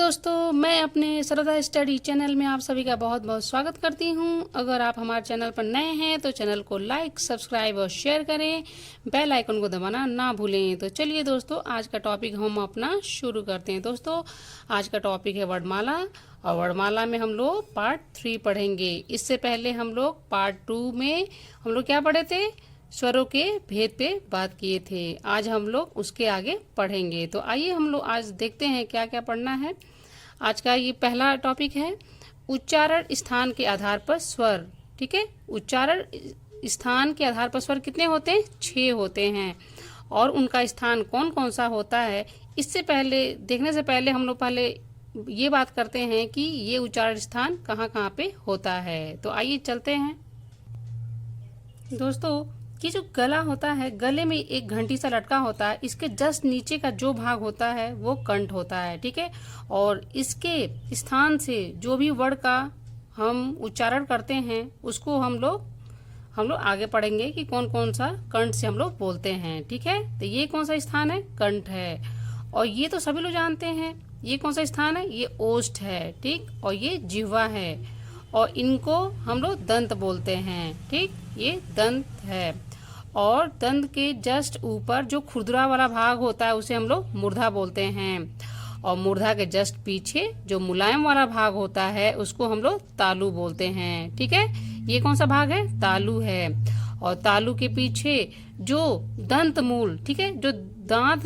दोस्तों, मैं अपने सरदा स्टडी चैनल में आप सभी का बहुत बहुत स्वागत करती हूं। अगर आप हमारे चैनल पर नए हैं तो चैनल को लाइक, सब्सक्राइब और शेयर करें। बेल आइकन को दबाना ना भूलें। तो चलिए दोस्तों, आज का टॉपिक हम अपना शुरू करते हैं। दोस्तों, आज का टॉपिक है वर्णमाला, और वर्णमाला में हम लोग पार्ट 3 पढ़ेंगे। इससे पहले हम लोग पार्ट 2 में हम लोग क्या पढ़े थे, स्वरों के भेद पे बात किए थे। आज हम लोग उसके आगे पढ़ेंगे। तो आइए हम लोग आज देखते हैं क्या क्या पढ़ना है। आज का ये पहला टॉपिक है उच्चारण स्थान के आधार पर स्वर। ठीक है, उच्चारण स्थान के आधार पर स्वर कितने होते हैं? 6 होते हैं। और उनका स्थान कौन कौन सा होता है, इससे पहले देखने से पहले हम लोग पहले ये बात करते हैं कि ये उच्चारण स्थान कहाँ कहाँ पे होता है। तो आइए चलते हैं। दोस्तों, ये जो गला होता है, गले में एक घंटी सा लटका होता है। इसके जस्ट नीचे का जो भाग होता है वो कंठ होता है। ठीक है, और इसके स्थान से जो भी वर्ण का हम उच्चारण करते हैं उसको हम लोग आगे पढ़ेंगे कि कौन कौन सा कंठ से हम लोग बोलते हैं। ठीक है, तो ये कौन सा स्थान है? कंठ है। और ये तो सभी लोग जानते हैं। ये कौन सा स्थान है? ये ओष्ठ है। ठीक, और ये जिह्वा है, और इनको हम लोग दंत बोलते हैं। ठीक, ये दंत है। और दंत के जस्ट ऊपर जो खुरदुरा वाला भाग होता है उसे हम लोग मूर्धा बोलते हैं। और मूर्धा के जस्ट पीछे जो मुलायम वाला भाग होता है उसको हम लोग तालु बोलते हैं। ठीक है, ये कौन सा भाग है? तालु है। और तालु के पीछे जो दंत मूल, ठीक है, जो दांत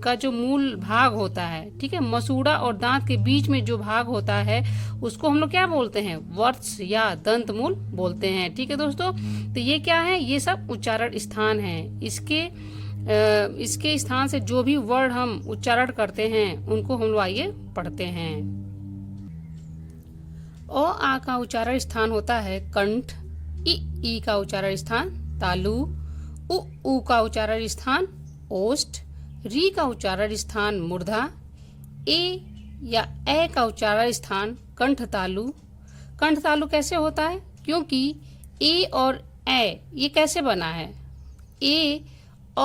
का जो मूल भाग होता है, ठीक है, मसूड़ा और दांत के बीच में जो भाग होता है उसको हम लोग क्या बोलते हैं? वर्ष या दंत मूल बोलते हैं। ठीक है दोस्तों, तो ये क्या है? ये सब उच्चारण स्थान है। इसके स्थान से जो भी वर्ड हम उच्चारण करते हैं उनको हम लोग आइए पढ़ते हैं। ओ आ का उच्चारण स्थान होता है कंठ। ई का उच्चारण स्थान तालु। उ का उच्चारण स्थान ओष्ठ। री का उच्चारण स्थान मूर्धा। ए या ए का उच्चारण स्थान कंठ तालु। कंठ तालु कैसे होता है? क्योंकि ए और ए ये कैसे बना है? ए, अ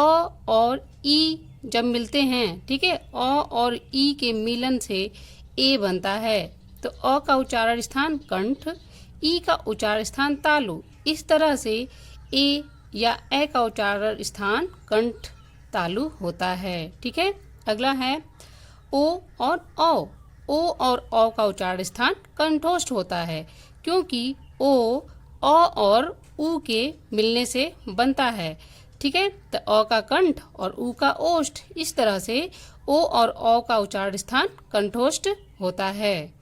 और ई जब मिलते हैं, ठीक है, अ और ई के मिलन से ए बनता है। तो अ का उच्चारण स्थान कंठ, ई का उच्चारण स्थान तालु। इस तरह से ए या ए का उच्चारण स्थान कंठ तालु होता है। ठीक है, अगला है ओ और औ। ओ और औ का उच्चारण स्थान कंठोष्ठ होता है, क्योंकि ओ अ और उ के मिलने से बनता है। ठीक है, तो अ का कंठ और उ का ओष्ठ। इस तरह से ओ और औ का उच्चारण स्थान कंठोष्ठ होता है।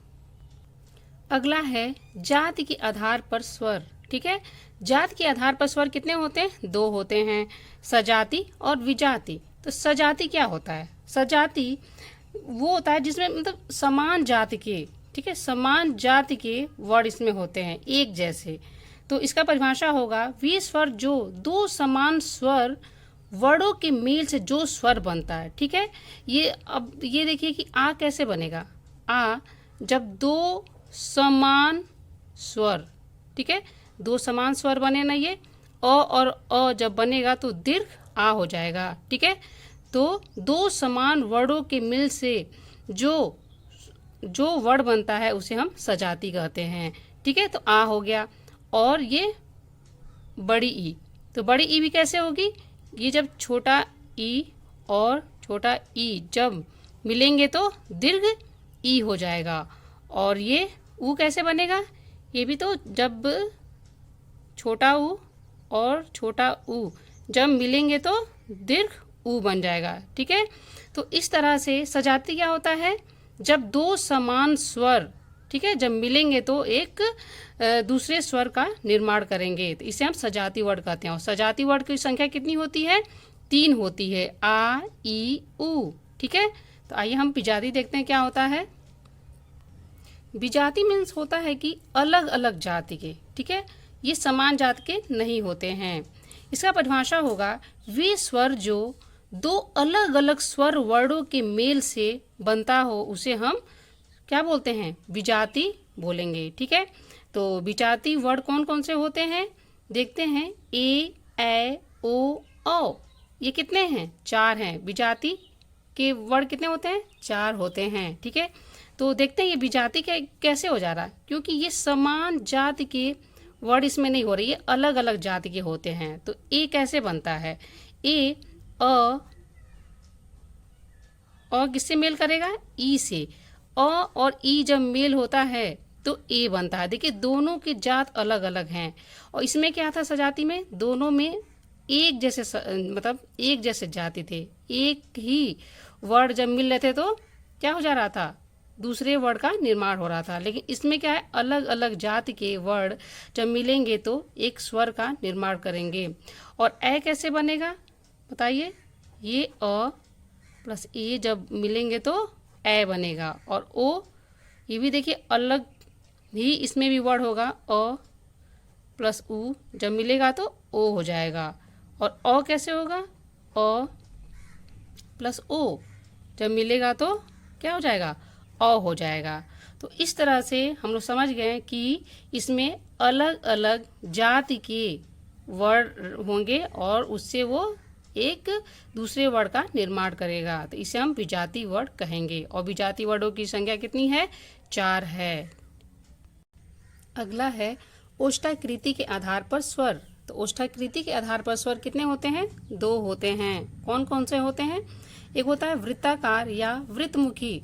अगला है जाति के आधार पर स्वर। ठीक है, जाति के आधार पर स्वर कितने होते हैं? 2 होते हैं, सजाति और विजाति। तो सजाति क्या होता है? सजाति वो होता है जिसमें मतलब समान जाति के, ठीक है, समान जाति के वर्ड इसमें होते हैं एक जैसे। तो इसका परिभाषा होगा वे स्वर जो 2 समान स्वर वर्डों के मेल से जो स्वर बनता है। ठीक है, ये अब ये देखिए कि आ कैसे बनेगा। आ जब 2 समान स्वर, ठीक है, 2 समान स्वर बने ना, ये अ और अ जब बनेगा तो दीर्घ आ हो जाएगा। ठीक है, तो 2 समान वर्डों के मिल से जो वर्ड बनता है उसे हम सजाति कहते हैं। ठीक है, तो आ हो गया। और ये बड़ी ई, तो बड़ी ई भी कैसे होगी? ये जब छोटा ई और छोटा ई जब मिलेंगे तो दीर्घ ई हो जाएगा। और ये ऊ कैसे बनेगा? ये भी तो जब छोटा ऊ और छोटा ऊ जब मिलेंगे तो दीर्घ ऊ बन जाएगा। ठीक है, तो इस तरह से सजाति क्या होता है? जब 2 समान स्वर, ठीक है, जब मिलेंगे तो एक दूसरे स्वर का निर्माण करेंगे, तो इसे हम सजाति वर्ड कहते हैं। और सजाति वर्ड की संख्या कितनी होती है? 3 होती है, आ, ई, उ। ठीक है, तो आइए हम विजाति देखते हैं क्या होता है। विजाति मीन्स होता है कि अलग अलग जाति के, ठीक है, ये समान जाति के नहीं होते हैं। इसका परिभाषा होगा वे स्वर जो 2 अलग अलग स्वर वर्डों के मेल से बनता हो उसे हम क्या बोलते हैं? विजाति बोलेंगे। ठीक है, तो विजाति वर्ड कौन कौन से होते हैं देखते हैं। ए, ऐ, ओ, औ, ये कितने हैं? 4 हैं। विजाति के वर्ड कितने होते हैं? 4 होते हैं। ठीक है, तो देखते हैं ये विजाति कैसे हो जा रहा है, क्योंकि ये समान जाति के वर्ड इसमें नहीं हो रही, ये अलग अलग जाति के होते हैं। तो ए कैसे बनता है, ए अ किससे मेल करेगा, ई से। अ और ई जब मेल होता है तो ए बनता है। देखिए दोनों की जात अलग अलग हैं, और इसमें क्या था सजाति में, दोनों में एक जैसे मतलब एक जैसे जाति थे, एक ही वर्ड जब मिल रहे थे तो क्या हो जा रहा था, दूसरे वर्ड का निर्माण हो रहा था। लेकिन इसमें क्या है, अलग अलग जाति के वर्ड जब मिलेंगे तो एक स्वर का निर्माण करेंगे। और ए कैसे बनेगा बताइए, ये अ प्लस ए जब मिलेंगे तो ए बनेगा। और ओ, ये भी देखिए अलग ही इसमें भी वर्ड होगा, अ प्लस उ जब मिलेगा तो ओ हो जाएगा। और अ कैसे होगा, अ प्लस ओ जब मिलेगा तो क्या हो जाएगा, अ हो जाएगा। तो इस तरह से हम लोग समझ गए कि इसमें अलग अलग जाति के वर्ड होंगे और उससे वो एक दूसरे वर्ड का निर्माण करेगा। तो इसे हम विजाति वर्ड कहेंगे। और विजाति वर्डों की संख्या कितनी है, 4 है। अगला है ओष्ठाकृति के आधार पर स्वर। तो ओष्ठाकृति के आधार पर स्वर कितने होते हैं, 2 होते हैं। कौन कौन से होते हैं, एक होता है वृत्ताकार या वृत्तमुखी।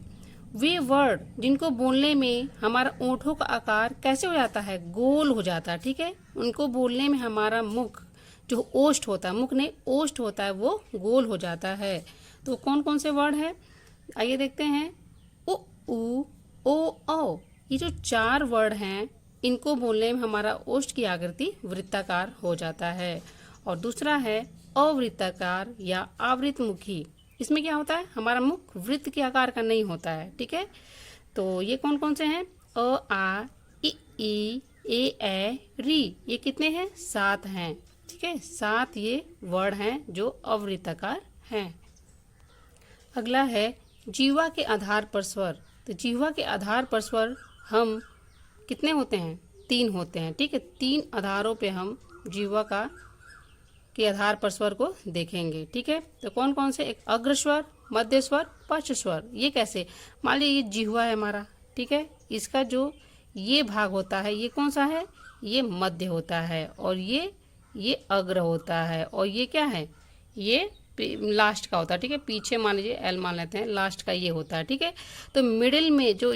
वे वर्ड जिनको बोलने में हमारा ओंठों का आकार कैसे हो जाता है, गोल हो जाता है, ठीक है। उनको बोलने में हमारा मुख जो ओष्ठ होता है, मुख नहीं ओष्ठ होता है, वो गोल हो जाता है। तो कौन कौन से वर्ड है, आइए देखते हैं। उ ऊ ओ औ, ये जो 4 वर्ड हैं इनको बोलने में हमारा ओष्ठ की आकृति वृत्ताकार हो जाता है। और दूसरा है अवृत्ताकार या आवृतमुखी। इसमें क्या होता है, हमारा मुख वृत्त के आकार का नहीं होता है, ठीक है। तो ये कौन कौन से हैं, अ आ इ ई ए ए री, ये कितने हैं, 7 हैं, ठीक है। 7 ये वर्ड हैं जो अवृत्ताकार हैं। अगला है जीवा के आधार पर स्वर। तो जीवा के आधार पर स्वर हम कितने होते हैं, 3 होते हैं, ठीक है। 3 आधारों पे हम जीवा के आधार पर स्वर को देखेंगे, ठीक है। तो कौन कौन से, एक अग्र स्वर, मध्य स्वर, पश्च स्वर। ये कैसे, मान लीजिए ये जिह्वा है हमारा, ठीक है। इसका जो ये भाग होता है ये कौन सा है, ये मध्य होता है। और ये अग्र होता है। और ये क्या है, ये लास्ट का होता है, ठीक है। पीछे मान लीजिए एल मान लेते हैं, लास्ट का ये होता है, ठीक है। तो मिडिल में जो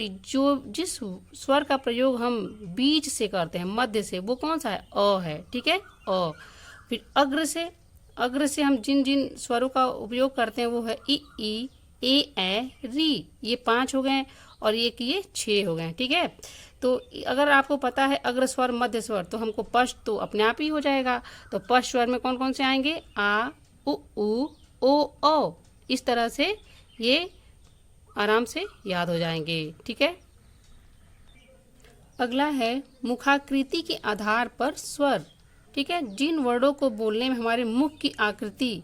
जिस स्वर का प्रयोग हम बीच से करते हैं, मध्य से, वो कौन सा है, अ है, ठीक है, अ। फिर अग्र से हम जिन जिन स्वरों का उपयोग करते हैं वो है इ ई ए ए री, ये 5 हो गए। और ये 6 हो गए, ठीक है। तो अगर आपको पता है अग्र स्वर मध्य स्वर, तो हमको पश्च तो अपने आप ही हो जाएगा। तो पश्च स्वर में कौन कौन से आएंगे, आ उ ऊ ओ औ। इस तरह से ये आराम से याद हो जाएंगे, ठीक है। अगला है मुखाकृति के आधार पर स्वर, ठीक है। जिन वर्डों को बोलने में हमारे मुख की आकृति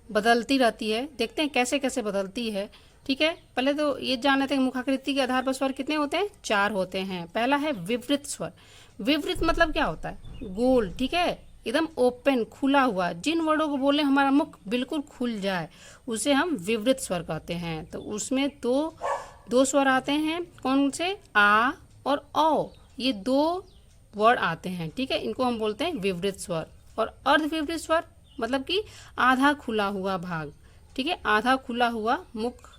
बदलती रहती है, देखते हैं कैसे कैसे बदलती है, ठीक है। पहले तो ये जान लेते हैं मुखाकृति के आधार पर स्वर कितने होते हैं, 4 होते हैं। पहला है विवृत स्वर। विवृत मतलब क्या होता है, गोल, ठीक है, एकदम ओपन, खुला हुआ। जिन वर्डों को बोलने हमारा मुख बिल्कुल खुल जाए उसे हम विवृत स्वर कहते हैं। तो उसमें दो स्वर आते हैं, कौन से, आ और औ। ये 2 वर्ड आते हैं, ठीक है। इनको हम बोलते हैं विवृत स्वर। और अर्धविवृत स्वर मतलब कि आधा खुला हुआ भाग, ठीक है, आधा खुला हुआ मुख।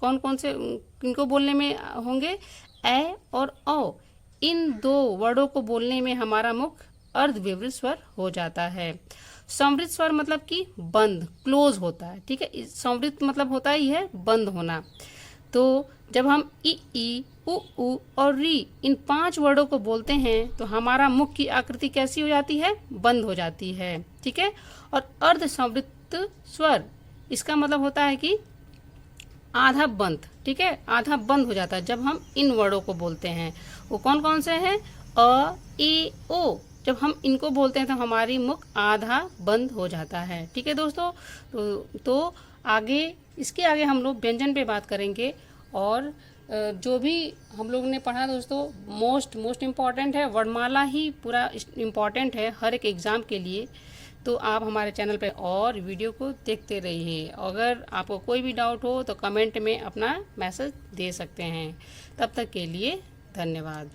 कौन कौन से इनको बोलने में होंगे, ए और औ। इन 2 वर्डों को बोलने में हमारा मुख अर्धविवृत स्वर हो जाता है। संवृत स्वर मतलब कि बंद, क्लोज होता है, ठीक है। संवृत मतलब होता ही है बंद होना। तो जब हम इ ई उ ऊ और री इन 5 वर्डों को बोलते हैं तो हमारा मुख की आकृति कैसी हो जाती है, बंद हो जाती है, ठीक है। और अर्ध संवृत स्वर, इसका मतलब होता है कि आधा बंद, ठीक है, आधा बंद हो जाता है जब हम इन वर्डों को बोलते हैं। वो कौन कौन से हैं, अ ए ओ। जब हम इनको बोलते हैं तो हमारी मुख आधा बंद हो जाता है, ठीक है दोस्तों। तो आगे इसके आगे हम लोग व्यंजन पे बात करेंगे। और जो भी हम लोग ने पढ़ा दोस्तों, मोस्ट इम्पॉर्टेंट है, वर्णमाला ही पूरा इम्पॉर्टेंट है हर एक एग्ज़ाम के लिए। तो आप हमारे चैनल पे और वीडियो को देखते रहिए। अगर आपको कोई भी डाउट हो तो कमेंट में अपना मैसेज दे सकते हैं। तब तक के लिए धन्यवाद।